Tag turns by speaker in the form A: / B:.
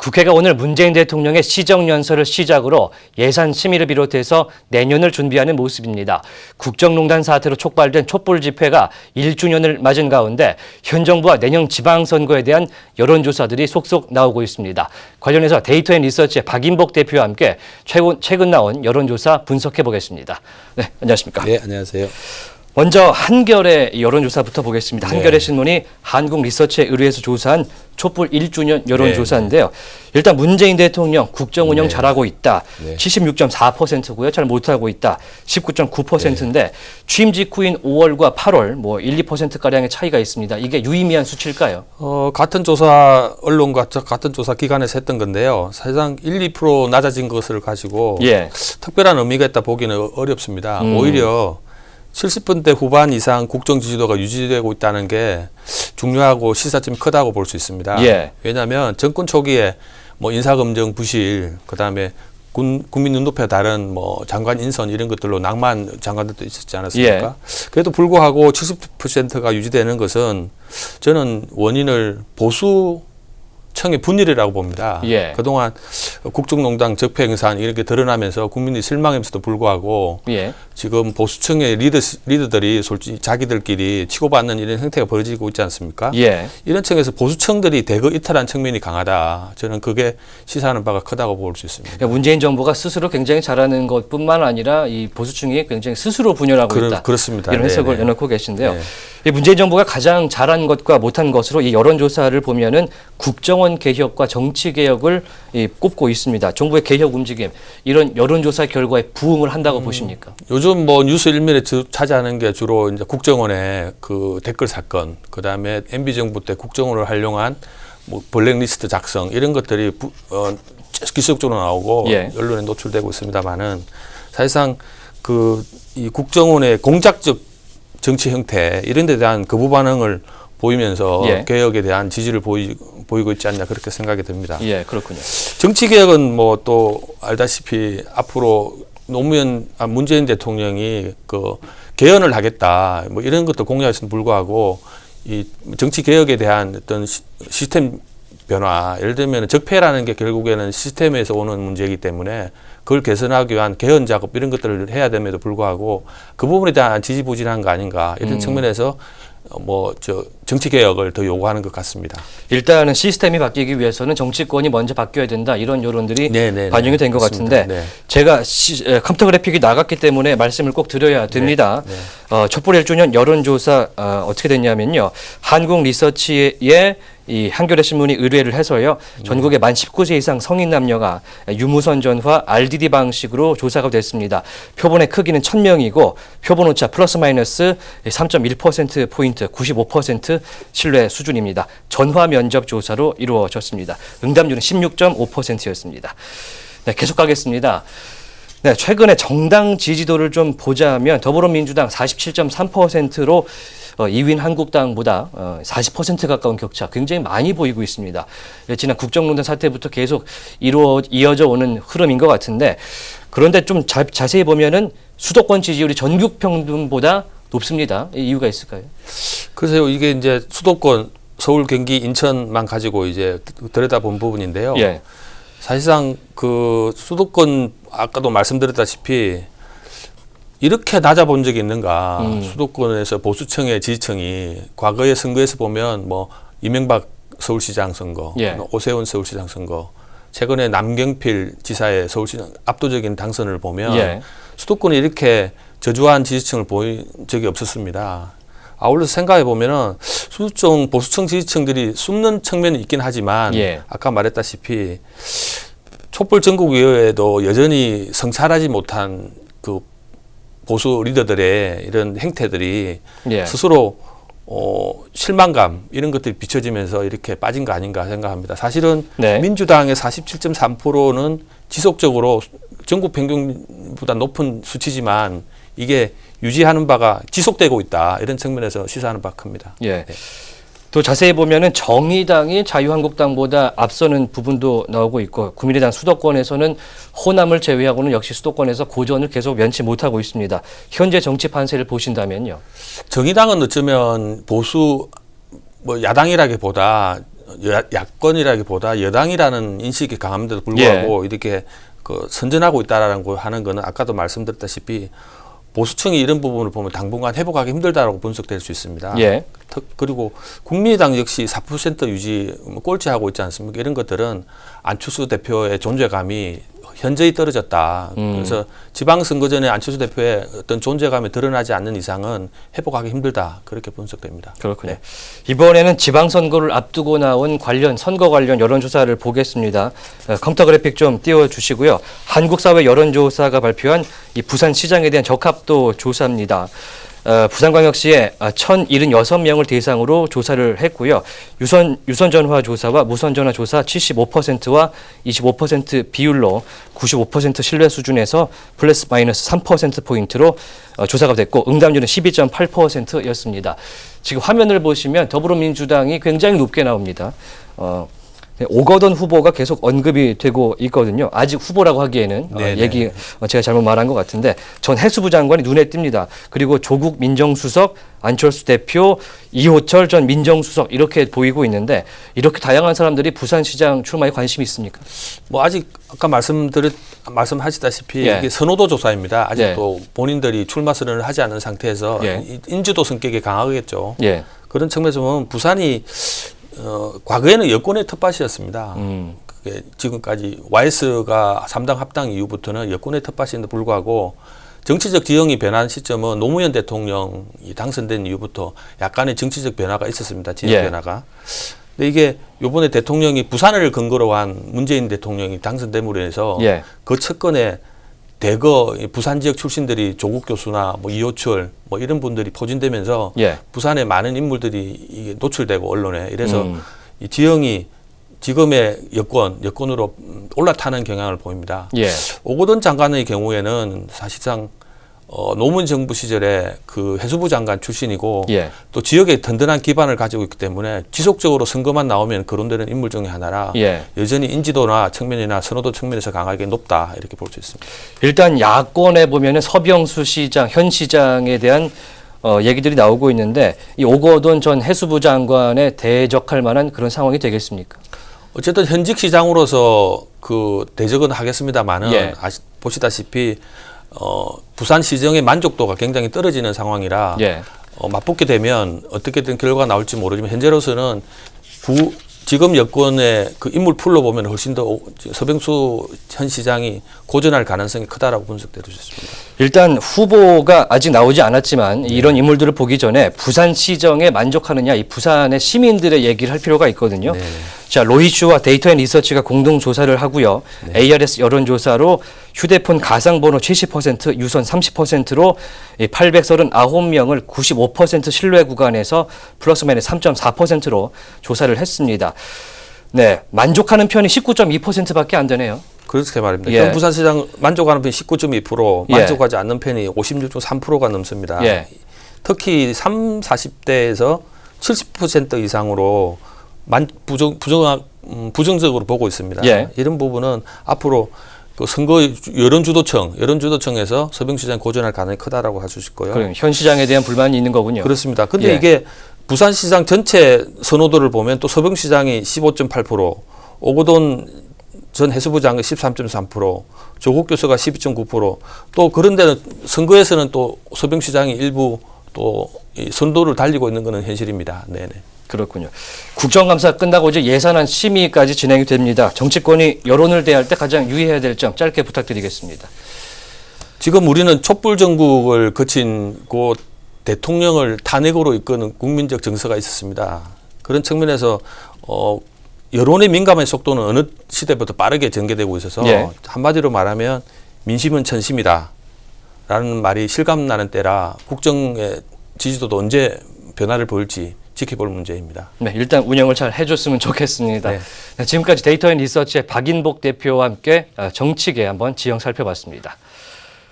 A: 국회가 오늘 문재인 대통령의 시정연설을 시작으로 예산 심의를 비롯해서 내년을 준비하는 모습입니다. 국정농단 사태로 촉발된 촛불 집회가 1주년을 맞은 가운데 현 정부와 내년 지방선거에 대한 여론조사들이 속속 나오고 있습니다. 관련해서 데이터앤리서치의 박인복 대표와 함께 최근 나온 여론조사 분석해 보겠습니다. 네, 안녕하십니까?
B: 네, 안녕하세요.
A: 먼저 한겨레 여론조사부터 보겠습니다.
B: 네.
A: 한겨레 신문이 한국리서치에 의뢰해서 조사한 촛불 1주년 여론조사인데요. 일단 문재인 대통령 국정운영 잘하고 있다. 76.4%고요. 잘 못하고 있다. 19.9%인데 취임 직후인 5월과 8월 1, 2%가량의 차이가 있습니다. 이게 유의미한 수치일까요?
B: 같은 조사 언론과 같은 조사 기관에서 했던 건데요. 사실상 1, 2% 낮아진 것을 가지고 특별한 의미가 있다 보기는 어렵습니다. 오히려 70% 후반 이상 국정 지지도가 유지되고 있다는 게 중요하고 시사점이 크다고 볼 수 있습니다. 왜냐하면 정권 초기에 인사검증 부실, 그다음에 국민 눈높이와 다른 장관 인선 이런 것들로 낙마한 장관들도 있었지 않았습니까? 그래도 불구하고 70%가 유지되는 것은 저는 원인을 보수층의 분열이라고 봅니다. 그동안 국정농단 적폐행산 이렇게 드러나면서 국민이 실망하면서도 불구하고 지금 보수층의 리더들이 솔직히 자기들끼리 치고받는 이런 형태가 벌어지고 있지 않습니까? 이런 층에서 보수층들이 대거 이탈한 측면이 강하다. 저는 그게 시사하는 바가 크다고 볼 수 있습니다.
A: 그러니까 문재인 정부가 스스로 굉장히 잘하는 것뿐만 아니라 이 보수층이 굉장히 스스로 분열하고 있다.
B: 그렇습니다.
A: 이런 해석을 내놓고 계신데요. 이 문재인 정부가 가장 잘한 것과 못한 것으로 이 여론조사를 보면은 국정원 개혁과 정치 개혁을 꼽고 있습니다. 정부의 개혁 움직임, 이런 여론조사 결과에 부응을 한다고 보십니까?
B: 요즘 뉴스 일면에 차지하는 게 주로 이제 국정원의 그 댓글 사건, 그 다음에 MB 정부 때 국정원을 활용한 블랙리스트 작성 이런 것들이 기속적으로 나오고 언론에 노출되고 있습니다만은 사실상 이 국정원의 공작적 정치 형태 이런 데 대한 거부 반응을 보이면서 개혁에 대한 지지를 보이고 있지 않냐 그렇게 생각이 듭니다.
A: 그렇군요.
B: 정치 개혁은 또 알다시피 앞으로 문재인 대통령이 개헌을 하겠다 이런 것도 공약에서는 불구하고 이 정치 개혁에 대한 어떤 시스템 변화, 예를 들면 적폐라는 게 결국에는 시스템에서 오는 문제이기 때문에 그걸 개선하기 위한 개헌 작업 이런 것들을 해야 됨에도 불구하고 그 부분에 대한 지지부진한 거 아닌가 이런 측면에서 정치 개혁을 더 요구하는 것 같습니다.
A: 일단은 시스템이 바뀌기 위해서는 정치권이 먼저 바뀌어야 된다 이런 여론들이 반영이 된 것 같은데 제가 컴퓨터 그래픽이 나갔기 때문에 말씀을 꼭 드려야 됩니다. 촛불 1주년 여론조사 어떻게 됐냐면요. 한국리서치의 이 한겨레 신문이 의뢰를 해서요. 전국의 만 19세 이상 성인 남녀가 유무선 전화 RDD 방식으로 조사가 됐습니다. 표본의 크기는 1000명이고 표본 오차 플러스 마이너스 3.1%포인트 95% 신뢰 수준입니다. 전화 면접 조사로 이루어졌습니다. 응답률은 16.5%였습니다. 계속 가겠습니다. 최근에 정당 지지도를 좀 보자면 더불어민주당 47.3%로 2위인 한국당보다 40% 가까운 격차 굉장히 많이 보이고 있습니다. 지난 국정농단 사태부터 계속 이어져 오는 흐름인 것 같은데 그런데 좀 자세히 보면은 수도권 지지율이 전국 평균보다 높습니다. 이유가 있을까요?
B: 글쎄요, 이게 이제 수도권 서울, 경기, 인천만 가지고 이제 들여다본 부분인데요. 사실상 수도권 아까도 말씀드렸다시피 이렇게 낮아본 적이 있는가? 수도권에서 보수층의 지지층이 과거의 선거에서 보면 이명박 서울시장 선거, 오세훈 서울시장 선거, 최근에 남경필 지사의 서울시장 압도적인 당선을 보면 수도권이 이렇게 저조한 지지층을 보인 적이 없었습니다. 아울러 생각해 보면은 보수층 지지층들이 숨는 측면이 있긴 하지만 아까 말했다시피 촛불 전국위원회에도 여전히 성찰하지 못한 보수 리더들의 이런 행태들이 스스로 실망감 이런 것들이 비춰지면서 이렇게 빠진 거 아닌가 생각합니다. 사실은 민주당의 47.3%는 지속적으로 전국 평균보다 높은 수치지만 이게 유지하는 바가 지속되고 있다 이런 측면에서 시사하는 바가 큽니다.
A: 또 자세히 보면은 정의당이 자유한국당보다 앞서는 부분도 나오고 있고 국민의당 수도권에서는 호남을 제외하고는 역시 수도권에서 고전을 계속 면치 못하고 있습니다. 현재 정치 판세를 보신다면요.
B: 정의당은 어쩌면 보수 야당이라기보다 야권이라기보다 여당이라는 인식이 강함에도 불구하고 이렇게 그 선전하고 있다라는 거 하는 거는 아까도 말씀드렸다시피 보수층이 이런 부분을 보면 당분간 회복하기 힘들다라고 분석될 수 있습니다. 그리고 국민의당 역시 4% 유지 꼴찌하고 있지 않습니까? 이런 것들은 안철수 대표의 존재감이 현저히 떨어졌다. 그래서 지방선거 전에 안철수 대표의 어떤 존재감이 드러나지 않는 이상은 회복하기 힘들다. 그렇게 분석됩니다.
A: 그렇군요. 네. 이번에는 지방선거를 앞두고 나온 선거 관련 여론조사를 보겠습니다. 컴퓨터 그래픽 좀 띄워주시고요. 한국사회 여론조사가 발표한 이 부산시장에 대한 적합도 조사입니다. 부산광역시에 1,076명을 대상으로 조사를 했고요. 유선전화 조사와 무선전화 조사 75%와 25% 비율로 95% 신뢰 수준에서 플러스 마이너스 3%포인트로 조사가 됐고 응답률은 12.8%였습니다. 지금 화면을 보시면 더불어민주당이 굉장히 높게 나옵니다. 오거돈 후보가 계속 언급이 되고 있거든요. 아직 후보라고 하기에는 제가 잘못 말한 것 같은데 전 해수부 장관이 눈에 띕니다. 그리고 조국 민정수석, 안철수 대표, 이호철 전 민정수석 이렇게 보이고 있는데 이렇게 다양한 사람들이 부산시장 출마에 관심이 있습니까?
B: 뭐 아직 아까 말씀하시다시피 이게 선호도 조사입니다. 아직도 본인들이 출마 선언을 하지 않은 상태에서 인지도 성격이 강하겠죠. 그런 측면에서 보면 부산이 과거에는 여권의 텃밭이었습니다. 그게 지금까지 YS가 3당 합당 이후부터는 여권의 텃밭인데 불구하고 정치적 지형이 변한 시점은 노무현 대통령이 당선된 이후부터 약간의 정치적 변화가 있었습니다. 지형 변화가. 근데 이게 요번에 대통령이 부산을 근거로 한 문재인 대통령이 당선됨으로 해서 그 측근에 대거 부산 지역 출신들이 조국 교수나 뭐 이호철 뭐 이런 분들이 포진되면서 부산에 많은 인물들이 이게 노출되고 언론에 이래서 이 지형이 지금의 여권으로 올라타는 경향을 보입니다. 오거돈 장관의 경우에는 사실상 노무현 정부 시절에 그 해수부 장관 출신이고 또 지역에 든든한 기반을 가지고 있기 때문에 지속적으로 선거만 나오면 거론되는 인물 중에 하나라 여전히 인지도나 측면이나 선호도 측면에서 강하게 높다 이렇게 볼 수 있습니다.
A: 일단 야권에 보면은 서병수 시장, 현 시장에 대한 얘기들이 나오고 있는데 이 오거돈 전 해수부 장관에 대적할 만한 그런 상황이 되겠습니까?
B: 어쨌든 현직 시장으로서 그 대적은 하겠습니다만은 보시다시피 부산 시정의 만족도가 굉장히 떨어지는 상황이라 맞붙게 되면 어떻게든 결과가 나올지 모르지만 현재로서는 지금 여권의 그 인물 풀로 보면 훨씬 더 서병수 현 시장이 고전할 가능성이 크다라고 분석되어 주셨습니다.
A: 일단 후보가 아직 나오지 않았지만 이런 인물들을 보기 전에 부산 시정에 만족하느냐 이 부산의 시민들의 얘기를 할 필요가 있거든요. 자, 로이슈와 데이터앤리서치가 공동 조사를 하고요. ARS 여론조사로 휴대폰 가상번호 70%, 유선 30%로 839명을 95% 신뢰 구간에서 플러스 마이너스 3.4%로 조사를 했습니다. 네, 만족하는 편이 19.2%밖에 안 되네요.
B: 그렇게 말입니다. 현 부산시장 만족하는 편이 19.2%, 만족하지 않는 편이 56.3%가 넘습니다. 특히 30, 40대에서 70% 이상으로 부정적으로 보고 있습니다. 이런 부분은 앞으로 그 선거 여론주도청에서 서병시장 고전할 가능성이 크다라고 할 수 있고요.
A: 그럼 현 시장에 대한 불만이 있는 거군요.
B: 그렇습니다. 근데 이게 부산시장 전체 선호도를 보면 또 서병시장이 15.8%, 오거돈 전 해수부 장관 13.3%, 조국 교수가 12.9%, 또 그런 데는 선거에서는 또 서병시장이 일부 또 이 선도를 달리고 있는 것은 현실입니다.
A: 그렇군요. 국정감사 끝나고 이제 예산안 심의까지 진행이 됩니다. 정치권이 여론을 대할 때 가장 유의해야 될 점 짧게 부탁드리겠습니다.
B: 지금 우리는 촛불 정국을 거친 고 대통령을 탄핵으로 이끄는 국민적 정서가 있었습니다. 그런 측면에서 여론의 민감한 속도는 어느 시대부터 빠르게 전개되고 있어서 한마디로 말하면 민심은 천심이다 라는 말이 실감나는 때라 국정의 지지도도 언제 변화를 보일지 지켜볼 문제입니다.
A: 네, 일단 운영을 잘 해줬으면 좋겠습니다. 지금까지 데이터앤리서치의 박인복 대표와 함께 정치계 한번 지형 살펴봤습니다.